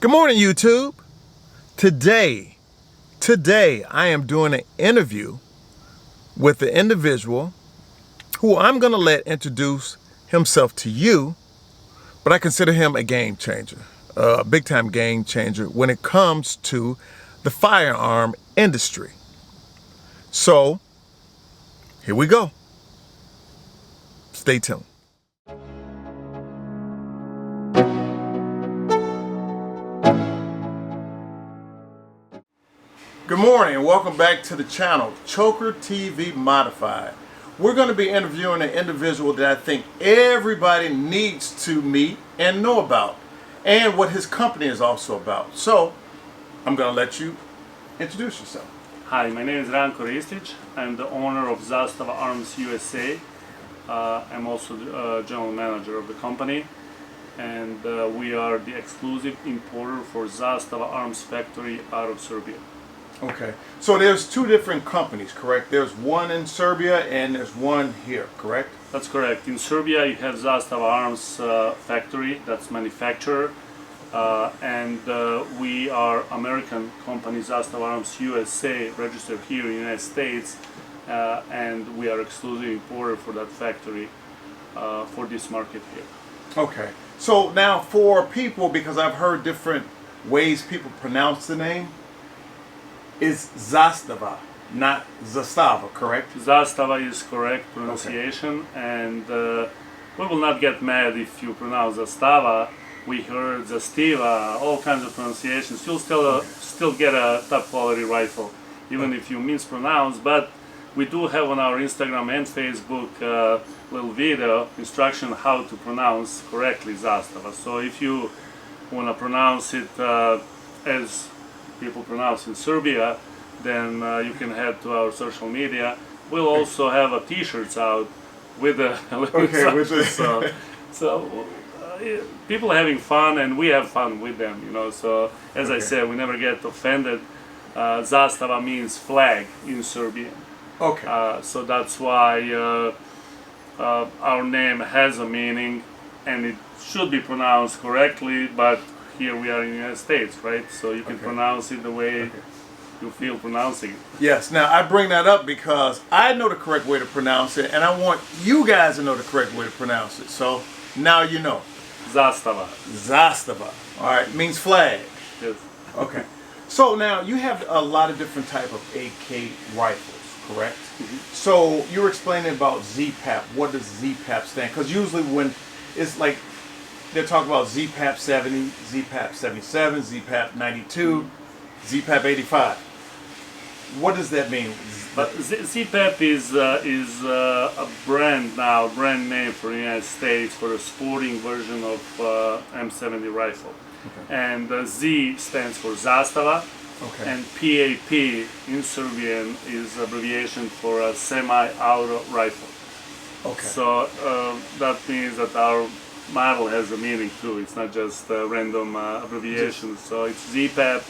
Good morning, YouTube. Today I am doing an interview with the individual who I'm going to let introduce himself to you, but I consider him a game changer, a big time game changer when it comes to the firearm industry. So here we go. Stay tuned. Good morning and welcome back to the channel, Choker TV Modified. We're going to be interviewing an individual that I think everybody needs to meet and know about, and what his company is also about. So, I'm going to let you introduce yourself. Hi, my name is Ranko Ristic. I'm the owner of Zastava Arms USA. I'm also the general manager of the company, and we are the exclusive importer for Zastava Arms factory out of Serbia. Okay, so there's two different companies, correct? There's one in Serbia and there's one here, correct? That's correct. In Serbia you have Zastava Arms factory, that's manufacturer, and we are American company Zastava Arms USA, registered here in the United States, and we are exclusive importer for that factory for this market here. Okay, so now for people, because I've heard different ways people pronounce the name, is Zastava, not Zastava, correct? Zastava is correct pronunciation, okay. And we will not get mad if you pronounce Zastava. We heard Zastiva, all kinds of pronunciations. You'll still get a top quality rifle, even if you mispronounce. But we do have on our Instagram and Facebook little video instruction how to pronounce correctly Zastava. So if you want to pronounce it as people pronounce in Serbia, then you can head to our social media. We'll also have a t-shirts out with a so people are having fun and we have fun with them, you know. So as I said, we never get offended. Zastava means flag in Serbian. Okay. So that's why our name has a meaning and it should be pronounced correctly, but here we are in the United States, right? So you can pronounce it the way you feel pronouncing it. Yes, now I bring that up because I know the correct way to pronounce it, and I want you guys to know the correct way to pronounce it. So now you know. Zastava. Zastava. All right, means flag. Yes. Okay. So now you have a lot of different type of AK rifles, correct? Mm-hmm. So you were explaining about Zpap. What does Zpap stand? Because usually when it's like they're talking about Zpap 70, Zpap 77, Zpap 92, Zpap 85. What does that mean? But Zpap is a brand name for the United States for a sporting version of M70 rifle. Okay. And Z stands for Zastava, and PAP in Serbian is abbreviation for a semi-auto rifle. Okay. So that means that our model has a meaning too. It's not just random abbreviations. So it's Zpap,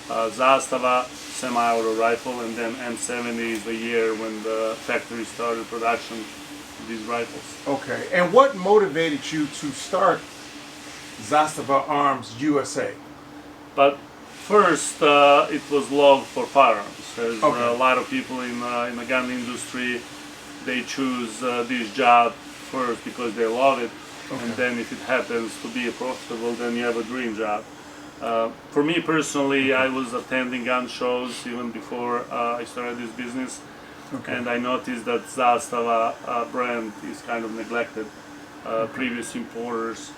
Zastava, semi-auto rifle, and then M70 is the year when the factory started production of these rifles. Okay. And what motivated you to start Zastava Arms USA? But first, it was love for firearms. There's a lot of people in the gun industry. They choose this job first because they love it. And then if it happens to be profitable, then you have a dream job. For me personally, I was attending gun shows even before I started this business, and I noticed that Zastava brand is kind of neglected. Previous importers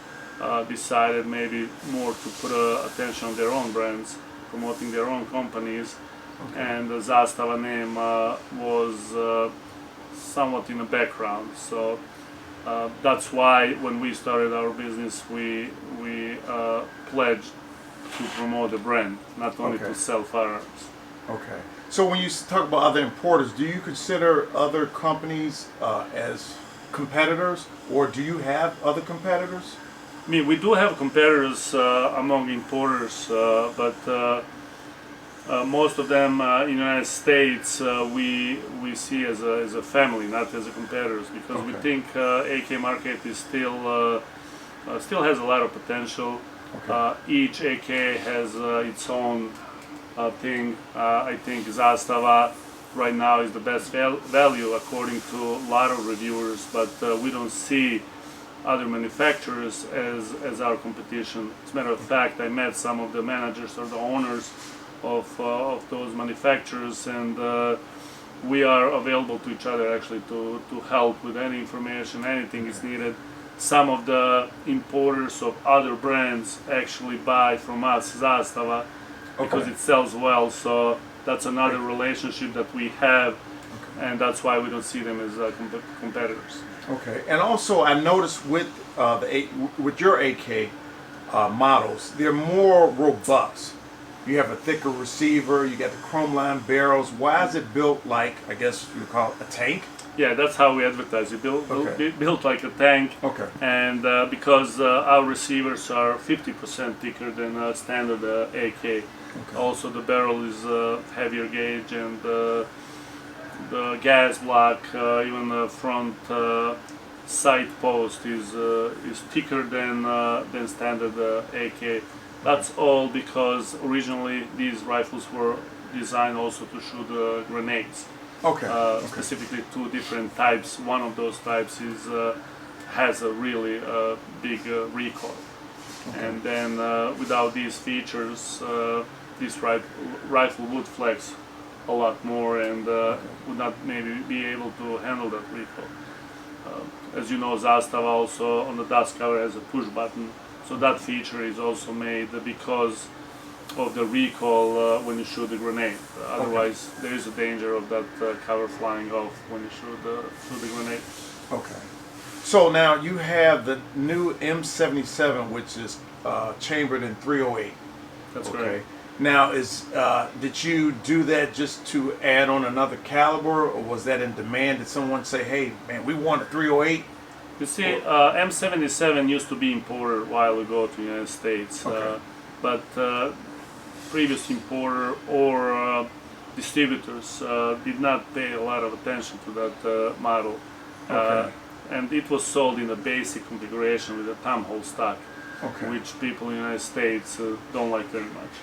decided maybe more to put attention on their own brands, promoting their own companies, and the Zastava name was somewhat in the background. So that's why when we started our business, we pledged to promote the brand, not only to sell firearms. Okay. So when you talk about other importers, do you consider other companies as competitors, or do you have other competitors? I mean, we do have competitors among importers, but most of them in the United States we see as a family, not as a competitors, because we think AK market is still has a lot of potential. Okay. Each AK has its own thing. I think Zastava right now is the best value according to a lot of reviewers, but we don't see other manufacturers as our competition. As a matter of fact, I met some of the managers or the owners of those manufacturers, and we are available to each other actually to help with any information, anything is needed. Some of the importers of other brands actually buy from us Zastava because it sells well, so that's another relationship that we have, and that's why we don't see them as competitors. Okay, and also I noticed with with your AK models, they're more robust. You have a thicker receiver. You got the chrome line barrels. Why is it built like, I guess you would call it a tank? Yeah, that's how we advertise it. Built like a tank. Okay. And because our receivers are 50% thicker than a standard AK. Okay. Also, the barrel is heavier gauge, and the gas block, even the front sight post is thicker than standard AK. That's all because originally these rifles were designed also to shoot grenades. Okay. Specifically, two different types. One of those types has a really big recoil, and then without these features, this rifle would flex a lot more and would not maybe be able to handle that recoil. As you know, Zastava also on the dust cover has a push button, so that feature is also made because of the recoil when you shoot the grenade. Otherwise, there is a danger of that cover flying off when you shoot the grenade. Okay. So now you have the new M77, which is chambered in 308. That's correct. Now, did you do that just to add on another caliber, or was that in demand? Did someone say, "Hey, man, we want a 308"? You see, M77 used to be imported a while ago to the United States, but previous importer or distributors did not pay a lot of attention to that model, and it was sold in a basic configuration with a thumb hole stock, which people in the United States don't like very much.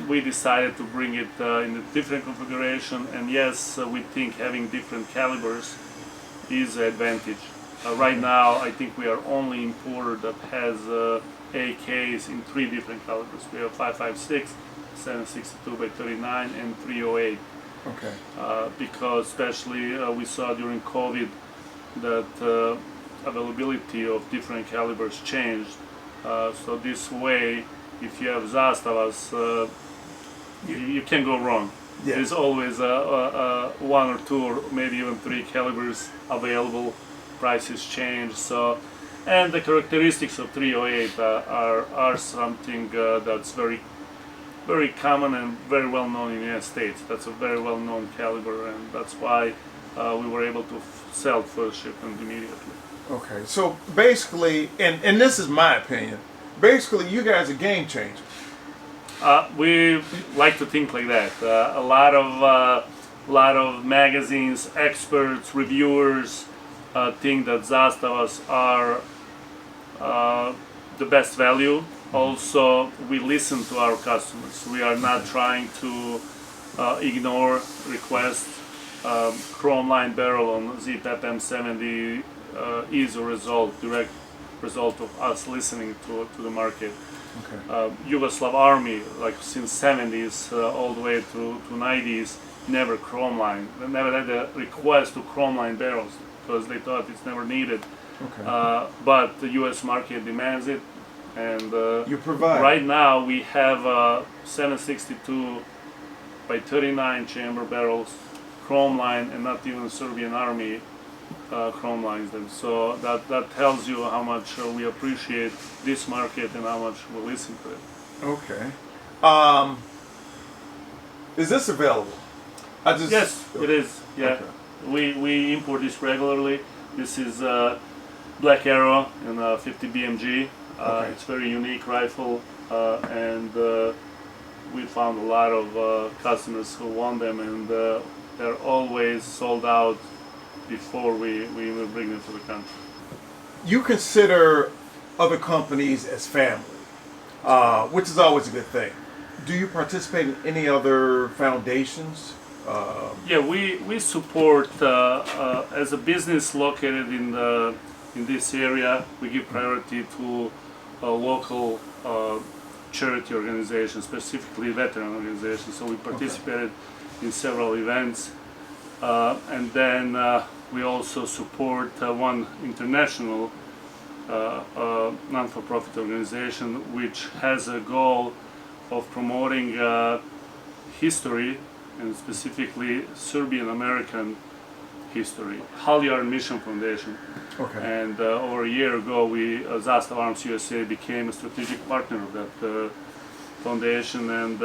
We decided to bring it in a different configuration, and yes, we think having different calibers is an advantage. Right now, I think we are only importer that has AKs in 3 different calibers. We have 5.56, 7.62 by 39, and 308. Because especially we saw during COVID that availability of different calibers changed. So this way, if you have Zastavas, you can't go wrong. Yeah. There's always 1 or 2 or maybe even 3 calibers available. Prices change, so, and the characteristics of 308 are something that's very common and very well known in the United States. That's a very well known caliber, and that's why we were able to sell first shipment immediately. Okay, so basically, and this is my opinion, basically you guys are game changers. We like to think like that. A lot of magazines, experts, reviewers think that Zastavas are the best value. Also, we listen to our customers. We are not trying to ignore requests. Chrome line barrel on Zpap M70 is a direct result of us listening to the market. Yugoslav Army, like since 70s all the way to 90s, never chrome line. They never had a request to chrome line barrels because they thought it's never needed. But the U.S. market demands it, and you provide. Right now we have 7.62 by 39 chamber barrels, chrome line, and not even Serbian Army chrome lines. And so that tells you how much we appreciate this market and how much we listen to it. Is this available? Yes, it is. Yeah. We import this regularly. This is Black Arrow and 50 BMG. It's a very unique rifle, and we found a lot of customers who want them, and they're always sold out before we even bring them to the country. You consider other companies as family. which is always a good thing. Do you participate in any other foundations? Yeah, we support as a business located in this area. We give priority to local charity organizations, specifically veteran organizations. So we participated in several events, and then we also support one international non-for-profit organization which has a goal of promoting history, and specifically Serbian American history, Halyar Mission Foundation. Okay. And over a year ago, Zastava Arms USA became a strategic partner of that foundation, and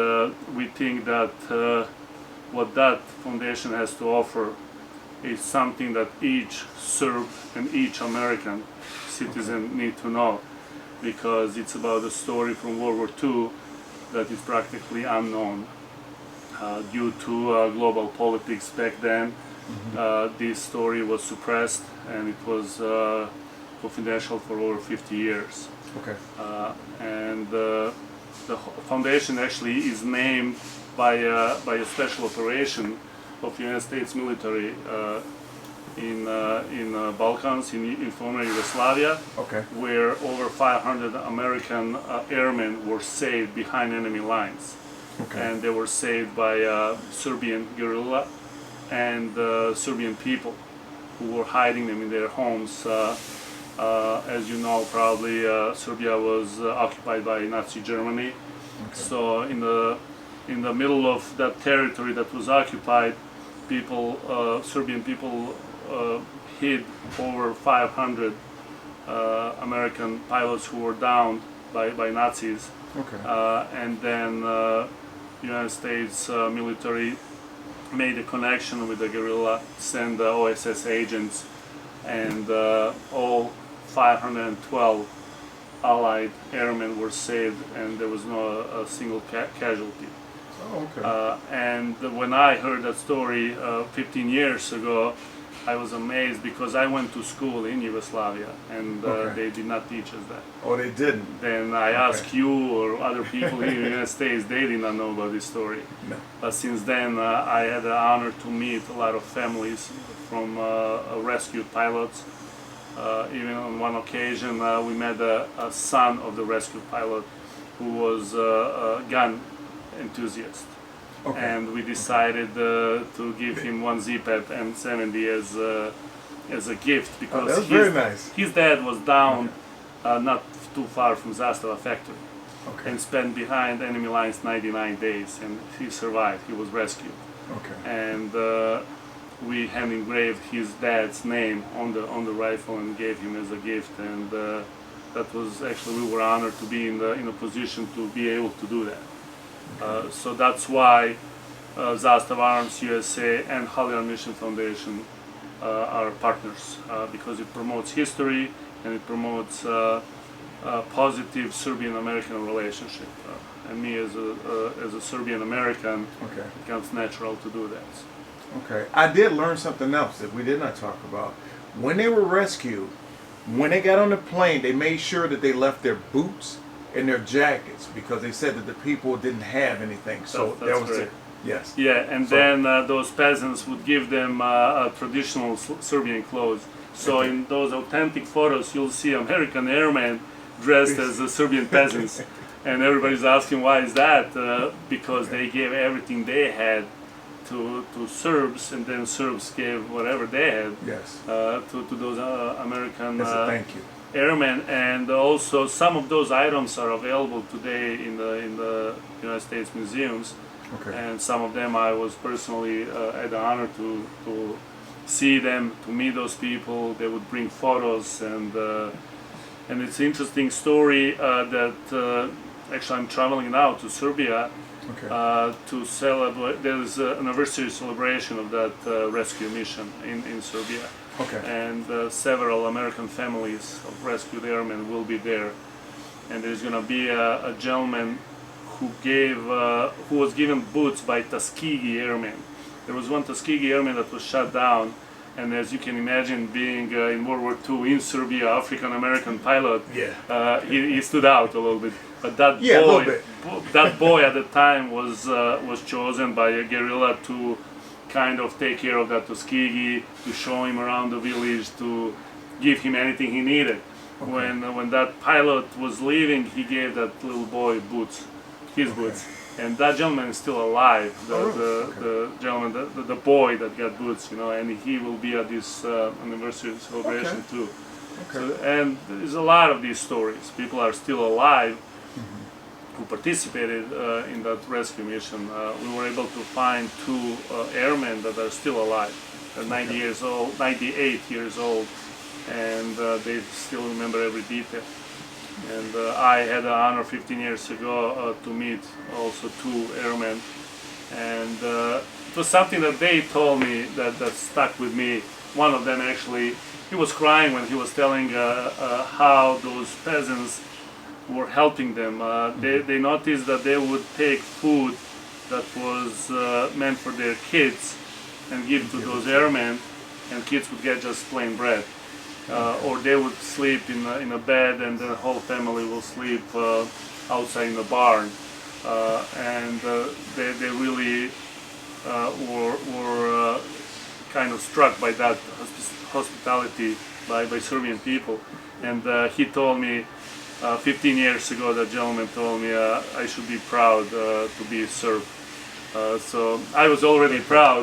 we think that what that foundation has to offer is something that each Serb and each American citizen need to know, because it's about a story from World War II that is practically unknown due to global politics back then. This story was suppressed and it was confidential for over 50 years. Okay. And the foundation actually is named by a special operation of the United States military in Balkans, in former Yugoslavia, Okay. where over 500 American airmen were saved behind enemy lines. Okay. And they were saved by Serbian guerrilla and Serbian people who were hiding them in their homes. As you know, probably Serbia was occupied by Nazi Germany. Okay. So in the middle of that territory that was occupied, Serbian people hid over 500 American pilots who were downed by Nazis. Okay. And then United States military made a connection with the guerrilla, sent OSS agents, and all 512 Allied airmen were saved, and there was no a single casualty. Oh, okay. And when I heard that story 15 years ago, I was amazed, because I went to school in Yugoslavia and they did not teach us that. Oh, they didn't? Then I asked you or other people here in the United States, they did not know about this story. No. But since then, I had the honor to meet a lot of families from rescued pilots. Even on one occasion, we met a son of the rescued pilot who was a gun enthusiast. Okay. And we decided to give him one Zpap M70 as a gift, because that was very nice. His dad was down not too far from Zastava factory, Okay. and spent behind enemy lines 99 days, and he survived. He was rescued. Okay. And we hand engraved his dad's name on the rifle and gave him as a gift, and that was actually, we were honored to be in a position to be able to do that. So that's why Zastava Arms USA and Halyar Mission Foundation are partners, because it promotes history and it promotes a positive Serbian-American relationship. And me as a Serbian-American, Okay. it becomes natural to do that. Okay. I did learn something else that we did not talk about. When they were rescued, when they got on the plane, they made sure that they left their boots and their jackets, because they said that the people didn't have anything. So That's that was great. it. Yes. Yeah, and then those peasants would give them traditional Serbian clothes. So in those authentic photos, you'll see American airmen dressed as Serbian peasants, and everybody's asking why is that? Because they gave everything they had to Serbs, and then Serbs gave whatever they had Yes. to those American That's a thank you. airmen. And also some of those items are available today in the United States museums. Okay. And some of them I was personally had the honor to see them, to meet those people. They would bring photos, and it's an interesting story that actually I'm traveling now to Serbia Okay. to celebrate. There's an anniversary celebration of that rescue mission in Serbia. Okay. And several American families of rescued airmen will be there. And there's going to be a gentleman who was given boots by Tuskegee airmen. There was one Tuskegee airman that was shot down, and as you can imagine, being in World War II in Serbia, African American pilot, Yeah. he stood out a little bit. But that Yeah, a little boy, bit. that boy at the time was chosen by a guerrilla to kind of take care of that Tuskegee, to show him around the village, to give him anything he needed. Okay. When that pilot was leaving, he gave that little boy boots, his boots, and that gentleman is still alive. The gentleman, the boy that got boots, you know, and he will be at this anniversary celebration too. Okay. So, and there's a lot of these stories. People are still alive who participated in that rescue mission. We were able to find 2 airmen that are still alive. They're 90 years old, 98 years old, and they still remember every detail. And I had the honor 15 years ago to meet also 2 airmen, and it was something that they told me that stuck with me. One of them actually, he was crying when he was telling how those peasants were helping them. They noticed that they would take food that was meant for their kids and give to those airmen, and kids would get just plain bread. Or they would sleep in a bed, and the whole family will sleep outside in the barn. And they really were kind of struck by that hospitality by Serbian people. And he told me 15 years ago, that gentleman told me I should be proud to be a Serb. So I was already proud,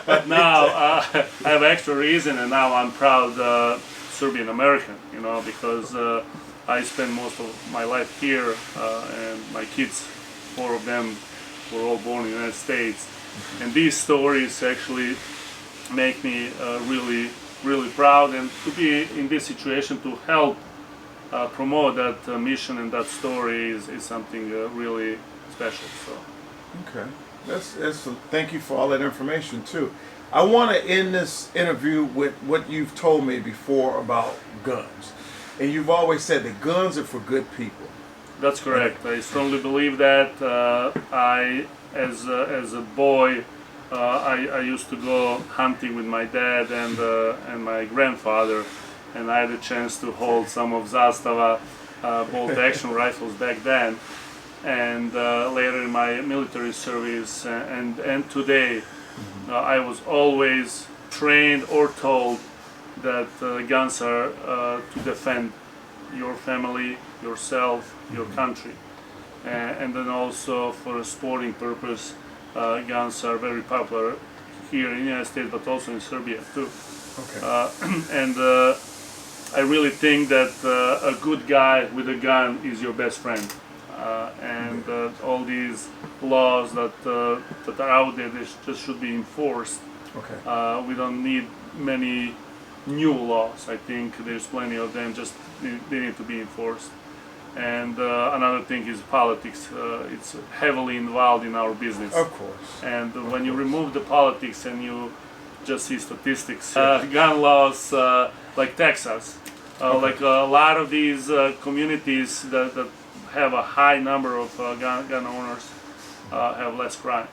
but now I have extra reason, and now I'm proud Serbian American, you know, because I spent most of my life here, and my kids, 4 of them, were all born in the United States, and these stories actually make me really proud, and to be in this situation to help promote that mission and that story is something really special. So. Okay, that's thank you for all that information too. I want to end this interview with what you've told me before about guns, and you've always said that guns are for good people. That's correct. I strongly believe that. As a boy, I used to go hunting with my dad and my grandfather, and I had a chance to hold some of Zastava bolt-action rifles back then. And later in my military service and today, I was always trained or told that guns are to defend your family, yourself, your country. And then also for a sporting purpose, guns are very popular here in the United States, but also in Serbia too. And I really think that a good guy with a gun is your best friend. And all these laws that are out there, they just should be enforced. We don't need many new laws. I think there's plenty of them, just they need to be enforced. And another thing is politics. It's heavily involved in our business. Of course. And when you remove the politics and you just see statistics, gun laws like Texas, like a lot of these communities that have a high number of gun owners have less crime.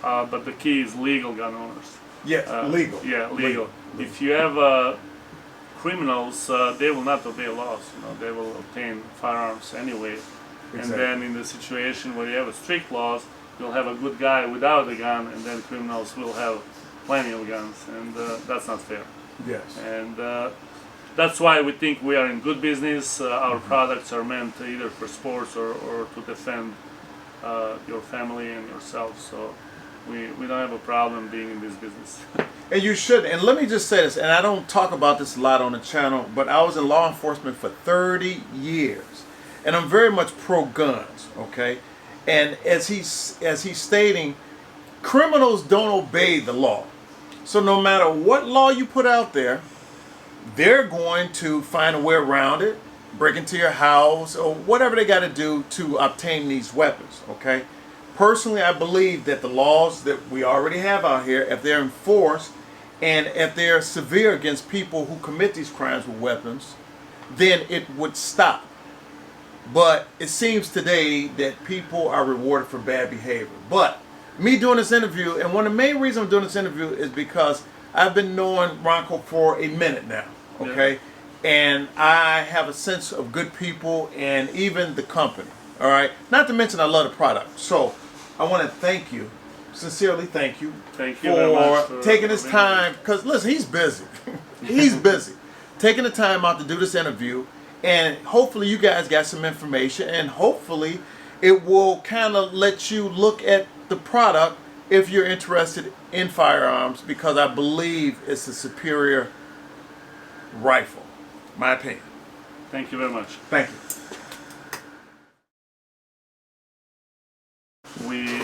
But the key is legal gun owners. Legal. Yeah, legal. If you have criminals, they will not obey laws. You know, they will obtain firearms anyway. And then in the situation where you have a strict laws, you'll have a good guy without a gun, and then criminals will have plenty of guns, and that's not fair. Yes. And that's why we think we are in good business. Our products are meant either for sports or to defend your family and yourself. So we don't have a problem being in this business. And you should. And let me just say this, and I don't talk about this a lot on the channel, but I was in law enforcement for 30 years. And I'm very much pro-guns, okay? And as he's stating, criminals don't obey the law. So no matter what law you put out there, they're going to find a way around it, break into your house, or whatever they got to do to obtain these weapons, okay? Personally, I believe that the laws that we already have out here, if they're enforced, and if they're severe against people who commit these crimes with weapons, then it would stop. But it seems today that people are rewarded for bad behavior. But me doing this interview, and one of the main reasons I'm doing this interview is because I've been knowing Ranko for a minute now, okay? and I have a sense of good people and even the company. All right. Not to mention I love the product. So I want to thank you, sincerely thank you, Thank you very much for taking this being time. Because listen, he's busy. He's busy. Taking the time out to do this interview, and hopefully you guys got some information, and hopefully it will kind of let you look at the product if you're interested in firearms, because I believe it's a superior rifle. My opinion. Thank you very much. Thank you. We